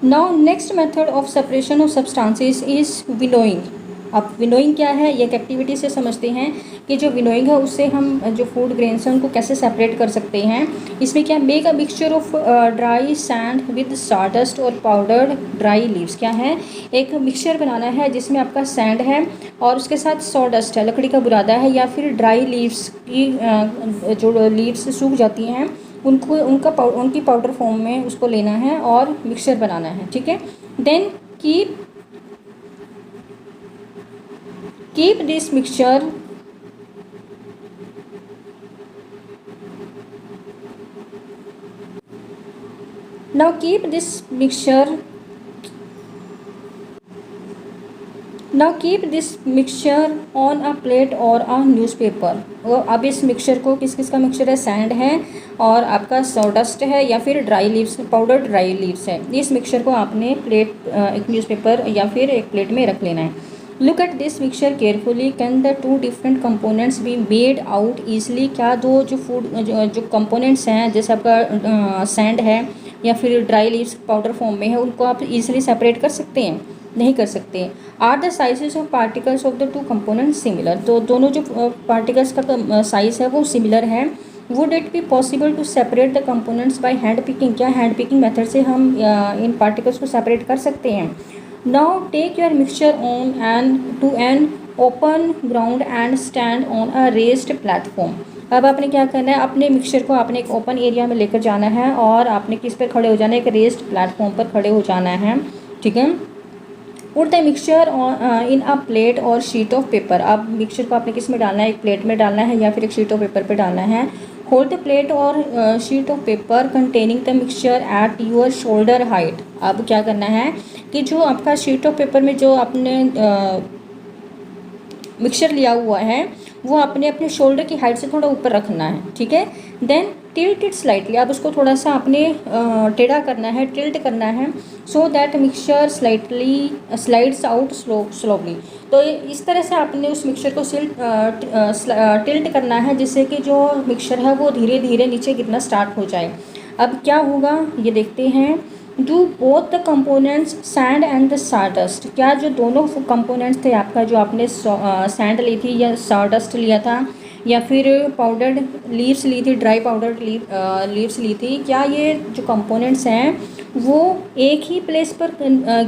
Now next method of separation of substances is winnowing. अब winnowing क्या है, ये एक एक्टिविटी से समझते हैं कि जो विनोइंग है उससे हम जो फूड ग्रेन्स हैं उनको कैसे सेपरेट कर सकते हैं। इसमें क्या, make a mixture of dry sand with sawdust और पाउडर्ड ड्राई लीव्स। क्या है, एक मिक्सचर बनाना है जिसमें आपका सैंड है और उसके साथ सॉडस्ट है, लकड़ी का बुरादा है, या फिर ड्राई लीव्स की जो लीव्स सूख जाती हैं उनको उनकी पाउडर फॉर्म में उसको लेना है और मिक्सचर बनाना है। ठीक है, then keep this mixture now keep this mixture now keep this mixture on a plate or a newspaper। और अब इस मिक्सचर को, किस किस का मिक्सचर है, सैंड है और आपका सॉडस्ट है या फिर dry leaves, powder dry leaves है। इस मिक्सचर को आपने एक न्यूज़पेपर या फिर एक प्लेट में रख लेना है। Look at this mixture carefully, can the two different components be made out easily. क्या दो जो कंपोनेंट्स हैं, जैसे आपका सैंड है या फिर ड्राई लीव्स पाउडर फॉर्म में है, उनको आप इजीली सेपरेट कर सकते हैं? नहीं कर सकते। Are the sizes of particles of the two component similar. तो दोनों जो पार्टिकल्स का साइज़ है वो सिमिलर है। Would it be possible to separate the components by hand picking. क्या हैंड पिकिंग मेथड से हम इन पार्टिकल्स को सेपरेट कर सकते हैं? Now take your mixture on an open ground and stand on a raised platform. अब आपने क्या करना है, अपने मिक्सचर को आपने एक ओपन एरिया में लेकर जाना है और आपने किस पे खड़े हो जाना है, एक रेस्ड प्लेटफॉर्म पर खड़े हो जाना है। ठीक है, put the mixture in a plate और शीट ऑफ पेपर। अब मिक्सचर को आपने किस में डालना है, एक प्लेट में डालना है या फिर एक शीट ऑफ पेपर पे डालना है। होल्ड द प्लेट और sheet of paper containing the mixture at your shoulder height. अब क्या करना है कि जो आपका शीट ऑफ पेपर में जो आपने मिक्सचर लिया हुआ है वो आपने अपने शोल्डर की हाइट से थोड़ा ऊपर रखना है। ठीक है, देन टिल्ट इट स्लाइटली। अब उसको थोड़ा सा आपने टेढ़ा करना है, टिल्ट करना है, so that mixture slightly slides out slowly. तो इस तरह से आपने उस मिक्सचर को टिल्ट करना है जिससे कि जो मिक्सचर है वो धीरे धीरे नीचे गिरना स्टार्ट हो जाए। अब क्या होगा ये देखते हैं। Do both the components sand and the sawdust. क्या जो दोनों कंपोनेंट्स थे आपका, जो आपने सैंड ली थी या सॉडस्ट लिया था या फिर पाउडर्ड लीव्स ली थी, ड्राई पाउडर्ड लीव्स ली थी, क्या ये जो कंपोनेंट्स हैं वो एक ही प्लेस पर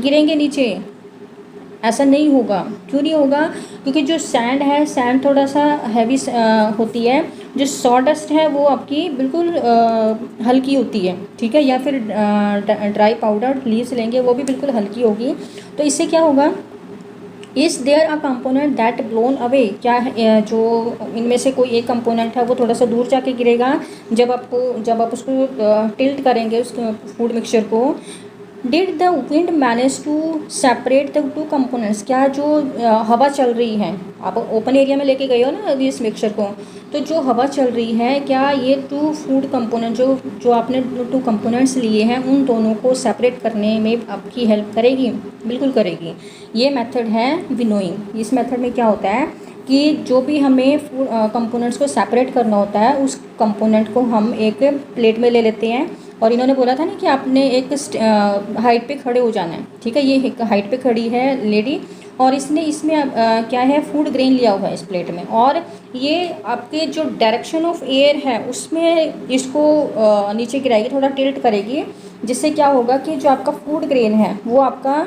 गिरेंगे नीचे? ऐसा नहीं होगा। क्यों नहीं होगा? क्योंकि जो सैंड है, सैंड थोड़ा सा हैवी होती है, जो सॉडस्ट है वो आपकी बिल्कुल हल्की होती है। ठीक है, या फिर ड्राई पाउडर लीव्स लेंगे वो भी बिल्कुल हल्की होगी। तो इससे क्या होगा, is there a component that blown away. क्या है, जो इनमें से कोई एक कंपोनेंट है वो थोड़ा सा दूर जाके गिरेगा जब आप उसको टिल्ट करेंगे उस फूड मिक्सचर को। Did the wind manage to separate the two components. क्या जो हवा चल रही है, आप ओपन एरिया में लेके गए हो ना अभी इस मिक्सचर को, तो जो हवा चल रही है क्या ये टू फूड कंपोनेंट जो आपने टू कंपोनेंट्स लिए हैं उन दोनों को सेपरेट करने में आपकी हेल्प करेगी? बिल्कुल करेगी। ये मेथड है विनोइंग। इस मेथड में क्या होता है कि जो भी हमें फूड कंपोनेंट्स को सेपरेट करना होता है उस कंपोनेंट को हम एक प्लेट में ले लेते हैं। और इन्होंने बोला था ना कि आपने एक हाइट पे खड़े हो जाना है। ठीक है, ये एक हाइट पे खड़ी है लेडी और इसने इसमें क्या है, फूड ग्रेन लिया हुआ है इस प्लेट में, और ये आपके जो डायरेक्शन ऑफ एयर है उसमें इसको नीचे गिराएगी, थोड़ा टिल्ट करेगी, जिससे क्या होगा कि जो आपका फूड ग्रेन है वो आपका,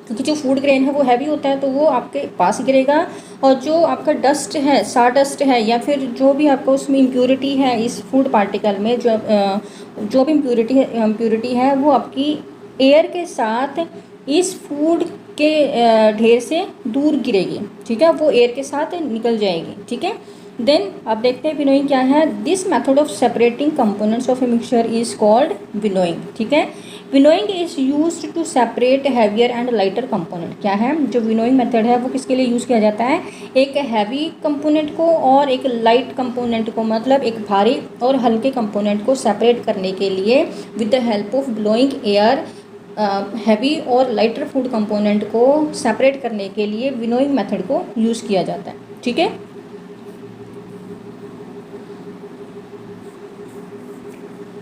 क्योंकि जो फूड ग्रेन है वो हैवी होता है तो वो आपके पास गिरेगा, और जो आपका डस्ट है, सॉडस्ट है, या फिर जो भी आपका उसमें इम्प्योरिटी है इस फूड पार्टिकल में, जो भी इम्प्योरिटी है वो आपकी एयर के साथ इस फूड के ढेर से दूर गिरेगी। ठीक है, वो एयर के साथ निकल जाएगी। ठीक है, देन अब देखते हैं विनोइंग क्या है। This method of separating components of a mixture is called winnowing. ठीक है, winnowing is use to separate heavier and lighter component. क्या है, जो विनोइंग मेथड है वो किसके लिए यूज़ किया जाता है? एक हैवी कंपोनेंट को और एक लाइट कंपोनेंट को, मतलब एक भारी और हल्के कंपोनेंट को सेपरेट करने के लिए with the help of blowing air. Heavy और लाइटर फूड कंपोनेंट को सेपरेट करने के लिए विनोइंग मेथड को यूज़ किया जाता है। ठीक है,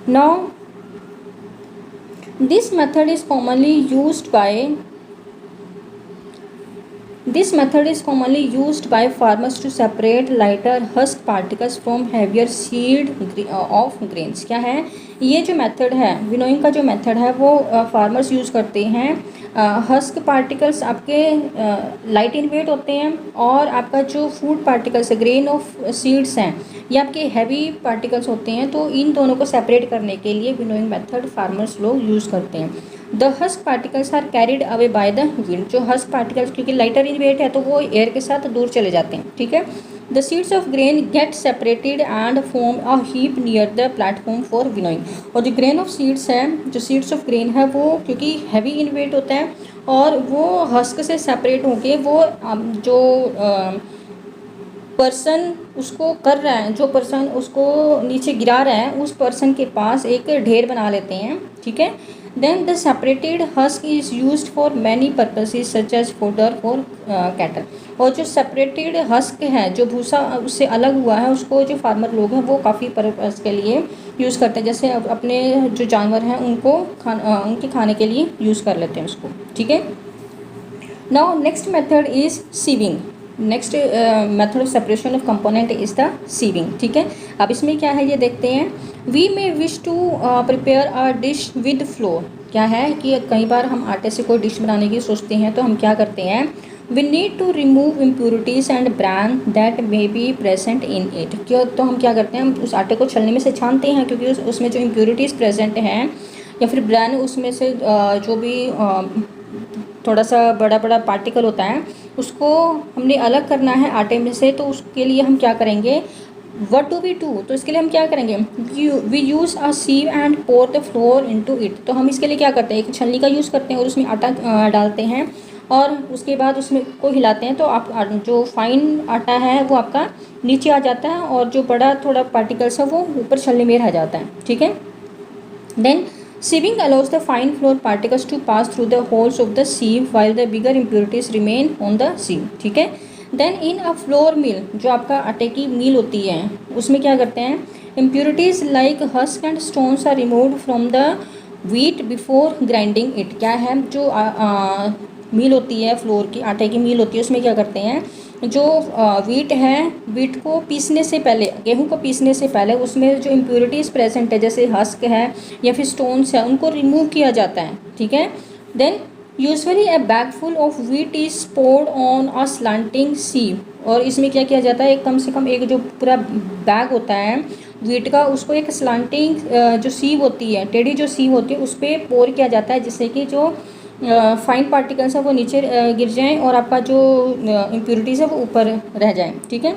now this method is commonly used by farmers to separate lighter husk particles from heavier seed of grains। क्या है ये जो मेथड है, विनोइंग का जो मेथड है वो फार्मर्स यूज़ करते हैं। हस्क पार्टिकल्स आपके लाइट इन वेट होते हैं और आपका जो फूड पार्टिकल्स है, ग्रेन ऑफ सीड्स हैं, ये आपके हैवी पार्टिकल्स होते हैं। तो इन दोनों को सेपरेट करने के लिए विनोइंग मेथड फार्मर्स लोग यूज़ करते हैं। The husk particles are carried away by the wind. जो हस्क पार्टिकल्स क्योंकि लाइटर इन वेट है तो वो एयर के साथ दूर चले जाते हैं, ठीक है। The seeds of grain get separated and form a heap near the platform for winnowing. और जो ग्रेन ऑफ सीड्स है, जो सीड्स ऑफ ग्रेन है वो क्योंकि हैवी इन वेट होता है और वो हस्क से सेपरेट होके वो जो पर्सन उसको कर रहा है, जो पर्सन उसको नीचे गिरा रहा है, उस पर्सन के पास एक ढेर बना लेते हैं, ठीक है। Then the separated husk is used for many purposes such as fodder for cattle. और जो सेपरेटेड हस्क है, जो भूसा उससे अलग हुआ है, उसको जो फार्मर लोग हैं वो काफ़ी पर्पस के लिए यूज़ करते हैं। जैसे अपने जो जानवर हैं उनको उनके खाने के लिए यूज़ कर लेते हैं उसको, ठीक है। Now next method is sieving. Next method of separation of component is the sieving, ठीक है। अब इसमें क्या है ये देखते हैं। We may wish to prepare a dish with flour. क्या है कि कई बार हम आटे से कोई डिश बनाने की सोचते हैं तो हम क्या करते हैं, we need to remove impurities and bran that may be present in it. क्यों, तो हम क्या करते हैं, हम उस आटे को छलनी में से छानते हैं क्योंकि उसमें जो इम्प्योरिटीज़ प्रेजेंट हैं या फिर ब्रान उसमें से जो भी थोड़ा सा बड़ा बड़ा पार्टिकल होता है उसको हमने अलग करना है आटे में से। तो उसके लिए हम क्या करेंगे, व्हाट डू वी डू, तो इसके लिए हम क्या करेंगे, we use a sieve and pour the flour into it. तो हम इसके लिए क्या करते हैं, एक छलनी का यूज़ करते हैं और उसमें आटा डालते हैं और उसके बाद उसमें को हिलाते हैं। तो आप जो फाइन आटा है वो आपका नीचे आ जाता है और जो बड़ा थोड़ा पार्टिकल्स है वो ऊपर छलनी में रह जाता है, ठीक है। Then sieving allows the fine flour particles to pass through the holes of the sieve while the bigger impurities remain on the sieve, ठीक है। Then in a flour mill, जो आपका आटे की मिल होती है उसमें क्या करते हैं, impurities like husk and stones are removed from the wheat before grinding it। क्या है, जो मिल होती है, फ्लोर की आटे की मिल होती है, उसमें क्या करते हैं, जो वीट है, वीट को पीसने से पहले, गेहूं को पीसने से पहले उसमें जो इम्प्योरिटीज़ प्रेजेंट है जैसे हस्क है या फिर स्टोन्स है उनको रिमूव किया जाता है, ठीक है। Then usually a bag full of wheat is poured on a slanting sieve. और इसमें क्या किया जाता है, एक कम से कम एक जो पूरा बैग होता है वीट का, उसको एक स्लांटिंग जो सीव होती है, टेढ़ी जो सीव होती है उस पर पोर किया जाता है जिससे कि जो फाइन पार्टिकल्स है वो नीचे गिर जाएं और आपका जो इम्प्योरिटीज़ है वो ऊपर रह जाएं, ठीक है।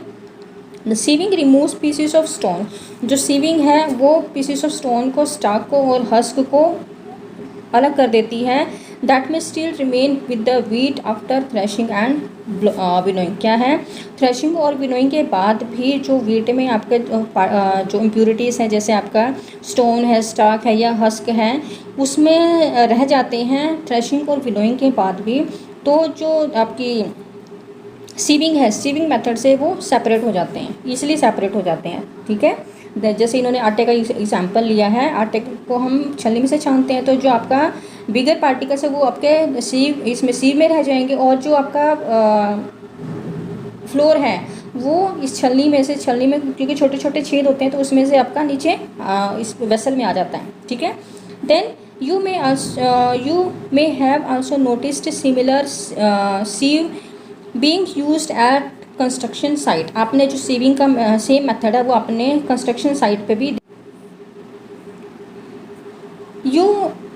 The sieving removes pieces of stone. जो सीविंग है वो पीसेस ऑफ स्टोन को, स्टाक को और हस्क को अलग कर देती है। दैट में still remain with the wheat after threshing and winnowing. क्या है, थ्रेशिंग और विनोइंग के बाद भी जो वीट में आपके जो इम्प्योरिटीज़ हैं जैसे आपका स्टोन है, स्टाक है या हस्क है उसमें रह जाते हैं थ्रेशिंग और विनोइंग के बाद भी। तो जो आपकी सीविंग है, सीविंग मेथड से वो सेपरेट हो जाते हैं, ईजिली सेपरेट हो जाते हैं, ठीक है। जैसे इन्होंने आटे का एग्जाम्पल लिया है, आटे को हम छलनी में से छानते हैं तो जो आपका बिगर पार्टिकल्स है वो आपके सीव, इसमें सीव में रह जाएंगे और जो आपका फ्लोर है वो इस छलनी में से, छलनी में क्योंकि छोटे छोटे छेद होते हैं तो उसमें से आपका नीचे इस वेसल में आ जाता है, ठीक है। Then you may have also noticed similar sieve being used at construction site. आपने जो सीविंग का सेम मेथड है वो अपने कंस्ट्रक्शन साइट पे भी। You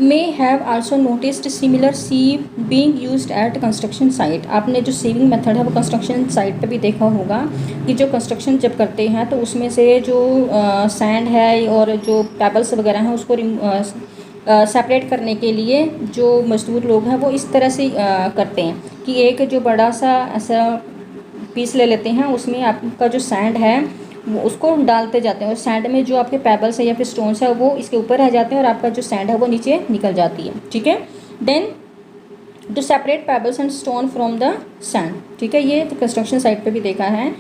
may have also noticed similar sieve being used at construction site. आपने जो सीविंग मेथड है वो कंस्ट्रक्शन साइट पे भी देखा होगा कि जो कंस्ट्रक्शन जब करते हैं तो उसमें से जो सैंड है और जो पेबल्स वगैरह हैं उसको सेपरेट करने के लिए जो मजदूर लोग हैं वो इस तरह से करते हैं कि एक जो बड़ा सा ऐसा पीस ले लेते हैं, उसमें आपका जो सैंड है वो उसको डालते जाते हैं और सैंड में जो आपके पेबल्स है या फिर स्टोन्स है वो इसके ऊपर रह जाते हैं और आपका जो सैंड है वो नीचे निकल जाती है, ठीक है। Then to separate pebbles and stone from the sand, ठीक है। ये तो कंस्ट्रक्शन साइट पे भी देखा है